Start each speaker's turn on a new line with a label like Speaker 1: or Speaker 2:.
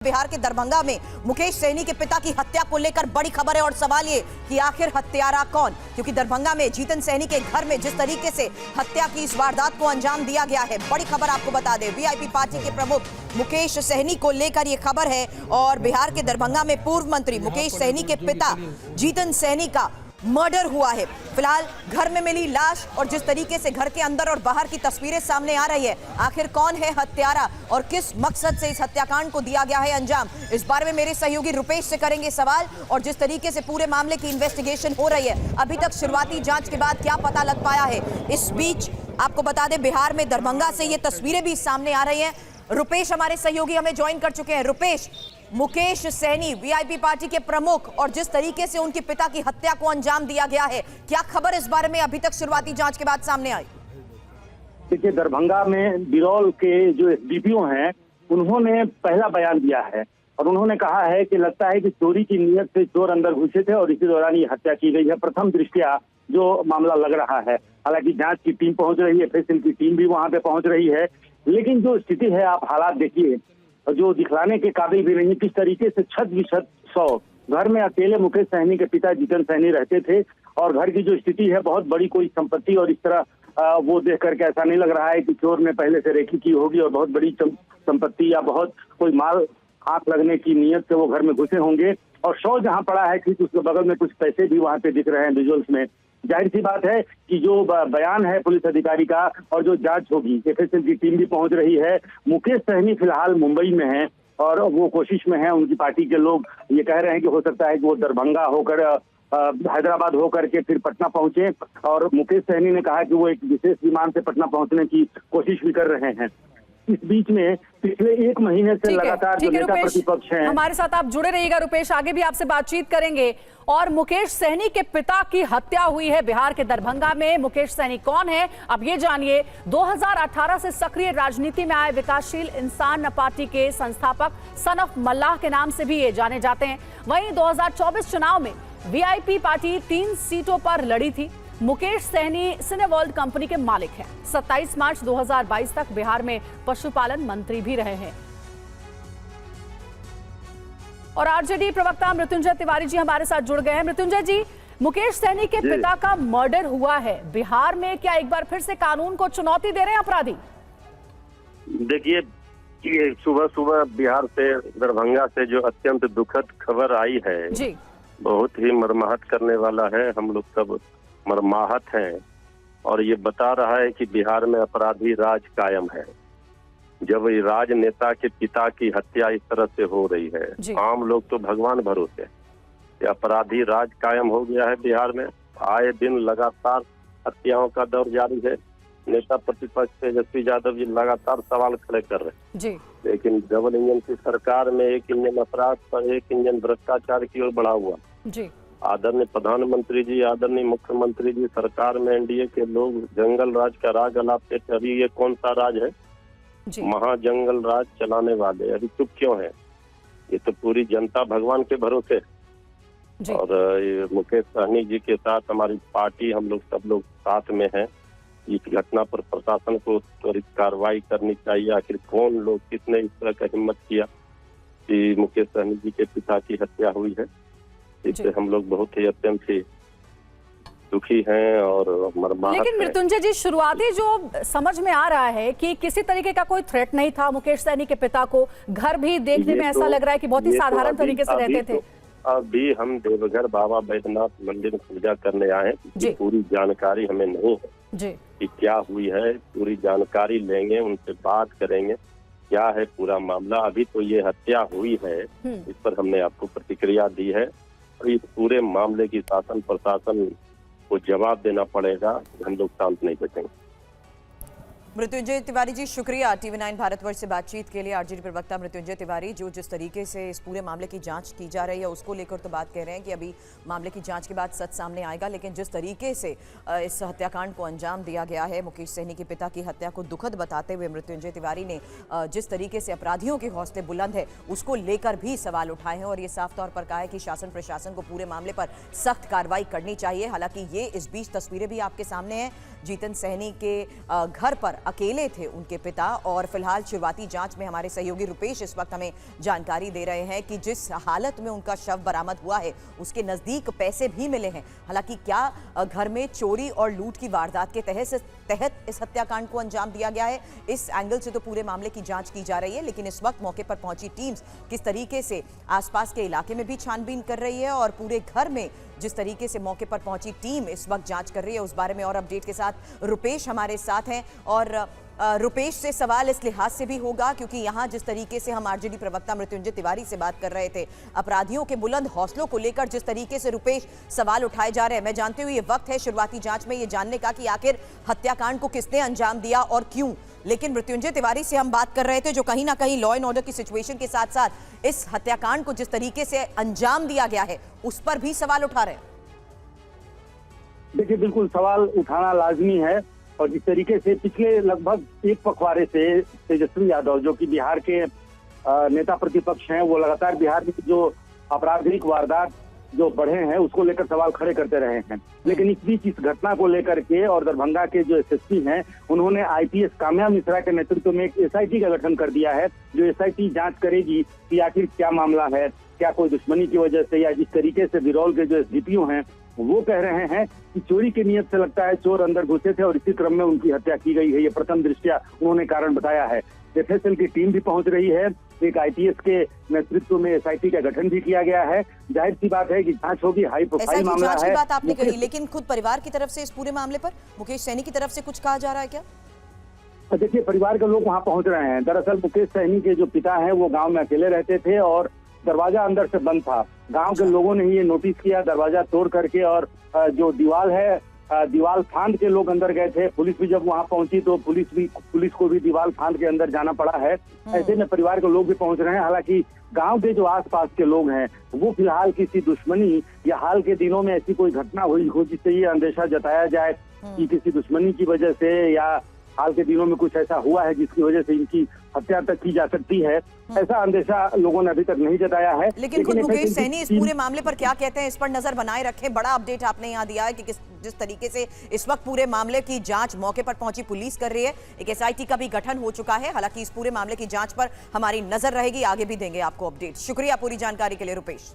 Speaker 1: बिहार के दरभंगा में मुकेश सहनी के पिता की हत्या को लेकर बड़ी खबर है और सवाल ये कि आखिर हत्यारा कौन, क्योंकि दरभंगा में जीतन सहनी के घर में जिस तरीके से हत्या की इस वारदात को अंजाम दिया गया है, बड़ी खबर आपको बता दें। वीआईपी पार्टी के प्रमुख मुकेश सहनी को लेकर ये खबर है और बिहार के दरभंगा में पूर्व मंत्री मुकेश सहनी के पिता जीतन सहनी का मर्डर हुआ है। फिलहाल घर में मिली लाश और जिस तरीके से घर के अंदर और बाहर की तस्वीरें सामने आ रही है, आखिर कौन है हत्यारा और किस मकसद से इस हत्याकांड को दिया गया है अंजाम, इस बारे में मेरे सहयोगी रुपेश से करेंगे सवाल। और जिस तरीके से पूरे मामले की इन्वेस्टिगेशन हो रही है, अभी तक शुरुआती जांच के बाद क्या पता लग पाया है, इस बीच आपको बता दें बिहार में दरभंगा से ये तस्वीरें भी सामने आ रही हैं। रुपेश हमारे सहयोगी हमें ज्वाइन कर चुके हैं। रुपेश, मुकेश सहनी वीआईपी पार्टी के प्रमुख और जिस तरीके से उनके पिता की हत्या को अंजाम दिया गया है, क्या खबर इस बारे में अभी तक शुरुआती जांच के बाद सामने आई?
Speaker 2: देखिए, दरभंगा में बिरौल के जो एसडीपीओ हैं, उन्होंने पहला बयान दिया है और उन्होंने कहा है कि लगता है कि चोरी की नीयत से चोर अंदर घुसे थे और इसी दौरान ये हत्या की गई है। प्रथम दृष्टया जो मामला लग रहा है, हालांकि जांच की टीम पहुंच रही है, एफएसएल की टीम भी वहां पे पहुंच रही है, लेकिन जो स्थिति है, आप हालात देखिए जो दिखलाने के काबिल भी नहीं। किस तरीके से छत विछत सौ घर में अकेले मुकेश सहनी के पिता जीतन सहनी रहते थे और घर की जो स्थिति है, बहुत बड़ी कोई संपत्ति और इस तरह वो देख करके ऐसा नहीं लग रहा है कि चोर ने पहले से रेकी की होगी और बहुत बड़ी संपत्ति या बहुत कोई माल हाथ लगने की नीयत से वो घर में घुसे होंगे। और शव जहां पड़ा है, ठीक उसके बगल में कुछ पैसे भी वहां पे दिख रहे हैं विजुअल्स में। जाहिर सी बात है कि जो बयान है पुलिस अधिकारी का और जो जांच होगी, एफएसएल की टीम भी पहुंच रही है। मुकेश सहनी फिलहाल मुंबई में है और वो कोशिश में है। उनकी पार्टी के लोग ये कह रहे हैं कि हो सकता है कि वो दरभंगा होकर हैदराबाद होकर के फिर पटना पहुंचे और मुकेश सहनी ने कहा कि वो एक विशेष विमान से पटना पहुंचने की कोशिश भी कर रहे हैं। इस बीच में पिछले एक महीने से लगातार जो नेता प्रतिपक्ष हैं,
Speaker 3: हमारे साथ आप जुड़े रहिएगा रुपेश, आगे भी आपसे बातचीत करेंगे। और मुकेश सहनी के पिता की हत्या हुई है बिहार के दरभंगा में। मुकेश सहनी कौन है, अब ये जानिए। 2018 से सक्रिय राजनीति में आए विकासशील इंसान पार्टी के संस्थापक सन ऑफ मल्लाह के नाम से भी ये जाने जाते हैं। वहीं 2024 चुनाव में वीआईपी पार्टी 3 सीटों पर लड़ी थी। मुकेश सहनी सिनेवर्ल्ड कंपनी के मालिक हैं। 27 मार्च 2022 तक बिहार में पशुपालन मंत्री भी रहे हैं। और आरजेडी प्रवक्ता मृत्युंजय तिवारी जी हमारे साथ जुड़ गए हैं। मृत्युंजय जी, मुकेश सहनी के पिता का मर्डर हुआ है बिहार में, क्या एक बार फिर से कानून को चुनौती दे रहे हैं अपराधी?
Speaker 4: देखिए, ये सुबह सुबह बिहार से दरभंगा से जो अत्यंत दुखद खबर आई है जी, बहुत ही मर्माहत करने वाला है। हम लोग सब मर्माहत हैं और ये बता रहा है कि बिहार में अपराधी राज कायम है। जब राजनेता के पिता की हत्या इस तरह से हो रही है, आम लोग तो भगवान भरोसे, ये अपराधी राज कायम हो गया है बिहार में। आए दिन लगातार हत्याओं का दौर जारी है। नेता प्रतिपक्ष तेजस्वी यादव जी लगातार सवाल खड़े कर रहे हैं, लेकिन डबल इंजन की सरकार में एक इंजन अपराध पर एक इंजन भ्रष्टाचार की ओर बढ़ा हुआ जी। आदरणीय प्रधानमंत्री जी, आदरणीय मुख्यमंत्री जी, सरकार में एनडीए के लोग जंगल राज का राज अलापते थे। अभी ये कौन सा राज है? महाजंगल राज चलाने वाले अभी चुप क्यों है? ये तो पूरी जनता भगवान के भरोसे है। और मुकेश सहनी जी के साथ हमारी पार्टी, हम लोग सब लोग साथ में हैं। इस घटना पर प्रशासन को त्वरित कार्रवाई करनी चाहिए। आखिर कौन लोग, किसने इस तरह का हिम्मत किया कि मुकेश सहनी जी के पिता की हत्या हुई है? इससे हम लोग बहुत ही अत्यंत ही दुखी हैं और मर्माहत।
Speaker 3: लेकिन मृत्युंजय जी, शुरुआती जो समझ में आ रहा है कि किसी तरीके का कोई थ्रेट नहीं था मुकेश सहनी के पिता को। घर भी देखने में ऐसा लग रहा है कि बहुत ही साधारण तरीके से रहते थे।
Speaker 4: अभी हम देवघर बाबा बैद्यनाथ मंदिर में पूजा करने आए हैं। पूरी जानकारी हमें नहीं है कि क्या हुई है। पूरी जानकारी लेंगे, उनसे बात करेंगे क्या है पूरा मामला। अभी तो ये हत्या हुई है, इस पर हमने आपको प्रतिक्रिया दी है और इस पूरे मामले की शासन प्रशासन को जवाब देना पड़ेगा। हम लोग शांत नहीं बचेंगे।
Speaker 1: मृत्युंजय तिवारी जी, शुक्रिया टीवी9 भारतवर्ष से बातचीत के लिए। आरजेडी प्रवक्ता मृत्युंजय तिवारी जो जिस तरीके से इस पूरे मामले की जांच की जा रही है उसको लेकर तो बात कह रहे हैं कि अभी मामले की जांच के बाद सच सामने आएगा, लेकिन जिस तरीके से इस हत्याकांड को अंजाम दिया गया है, मुकेश सहनी के पिता की हत्या को दुखद बताते हुए मृत्युंजय तिवारी ने जिस तरीके से अपराधियों के हौसले बुलंद है उसको लेकर भी सवाल उठाए हैं और ये साफ तौर पर कहा है कि शासन प्रशासन को पूरे मामले पर सख्त कार्रवाई करनी चाहिए। हालांकि ये इस बीच तस्वीरें भी आपके सामने हैं। जीतन सहनी के घर पर अकेले थे उनके पिता। और फिलहाल शुरुआती जांच में हमारे सहयोगी रुपेश इस वक्त हमें जानकारी दे रहे हैं कि जिस हालत में उनका शव बरामद हुआ है उसके नजदीक पैसे भी मिले हैं। हालांकि क्या घर में चोरी और लूट की वारदात के तहत इस हत्याकांड को अंजाम दिया गया है, इस एंगल से तो पूरे मामले की जांच की जा रही है। लेकिन इस वक्त मौके पर पहुंची टीम्स किस तरीके से आसपास के इलाके में भी छानबीन कर रही है और पूरे घर में जिस तरीके से मौके पर पहुंची टीम इस वक्त जांच कर रही है, उस बारे में और अपडेट के साथ रुपेश हमारे साथ हैं। और रुपेश से सवाल इस लिहाज से भी होगा क्योंकि यहां जिस तरीके से हम आरजेडी प्रवक्ता मृत्युंजय तिवारी से बात कर रहे थे, अपराधियों के बुलंद हौसलों को लेकर जिस तरीके से रुपेश सवाल उठाए जा रहे हैं, मैं जानती हूँ ये वक्त है शुरुआती जांच में ये जानने का कि आखिर हत्याकांड को किसने अंजाम दिया और क्यों। लेकिन मृत्युंजय तिवारी से हम बात कर रहे थे जो कहीं ना कहीं लॉ एंड ऑर्डर की सिचुएशन के साथ साथ इस हत्याकांड को जिस तरीके से अंजाम दिया गया है उस पर भी सवाल उठा रहे हैं।
Speaker 2: देखिए, बिल्कुल सवाल उठाना लाजमी है। और जिस तरीके से पिछले लगभग एक पखवाड़े से तेजस्वी यादव जो कि बिहार के नेता प्रतिपक्ष हैं, वो लगातार बिहार में जो आपराधिक वारदात जो बढ़े हैं उसको लेकर सवाल खड़े करते रहे हैं। लेकिन इस बीच इस घटना को लेकर के और दरभंगा के जो एसएसपी हैं उन्होंने आईपीएस काम्या मिश्रा के नेतृत्व में एक एसआईटी का गठन कर दिया है जो एसआईटी जांच करेगी कि आखिर क्या मामला है, क्या कोई दुश्मनी की वजह से या जिस तरीके से बिरौल के जो एसडीपीओ हैं वो कह रहे हैं कि चोरी की नीयत से लगता है चोर अंदर घुसे थे और इसी क्रम में उनकी हत्या की गई है। ये प्रथम दृष्टया उन्होंने कारण बताया है। एफएसएल की टीम भी पहुंच रही है, एक आईपीएस के नेतृत्व में एसआईटी का गठन भी किया गया है। जाहिर सी बात है कि जांच होगी, हाई प्रोफाइल मामला है।
Speaker 1: बात आपने कही, लेकिन खुद परिवार की तरफ से इस पूरे मामले पर मुकेश सैनी की तरफ से कुछ कहा जा रहा है क्या?
Speaker 2: देखिए, परिवार के लोग वहाँ पहुंच रहे हैं। दरअसल मुकेश सैनी के जो पिता हैं वो गाँव में अकेले रहते थे और दरवाजा अंदर से बंद था। गांव के लोगों ने ही ये नोटिस किया, दरवाजा तोड़ करके और जो दीवार है दीवार फांद के लोग अंदर गए थे। पुलिस भी जब वहां पहुंची तो पुलिस को भी दीवार फांद के अंदर जाना पड़ा है। ऐसे में परिवार के लोग भी पहुंच रहे हैं। हालांकि गांव के जो आसपास के लोग हैं वो फिलहाल किसी दुश्मनी या हाल के दिनों में ऐसी कोई घटना हुई हो जिससे ये अंदेशा जताया जाए कि किसी दुश्मनी की वजह से या हाल के दिनों में कुछ ऐसा हुआ है जिसकी वजह से इनकी हत्या तक की जा सकती है, ऐसा अंदेशा लोगों ने अभी तक नहीं जताया है।
Speaker 1: लेकिन खुद मुकेश सैनी इस पूरे मामले पर क्या कहते हैं, इस पर नजर बनाए रखें। बड़ा अपडेट आपने यहाँ दिया है कि जिस तरीके से इस वक्त पूरे मामले की जांच मौके पर पहुंची पुलिस कर रही है। एक एसआईटी का भी गठन हो चुका है। हालांकि इस पूरे मामले की जांच पर हमारी नजर रहेगी, आगे भी देंगे आपको अपडेट। शुक्रिया पूरी जानकारी के लिए रुपेश।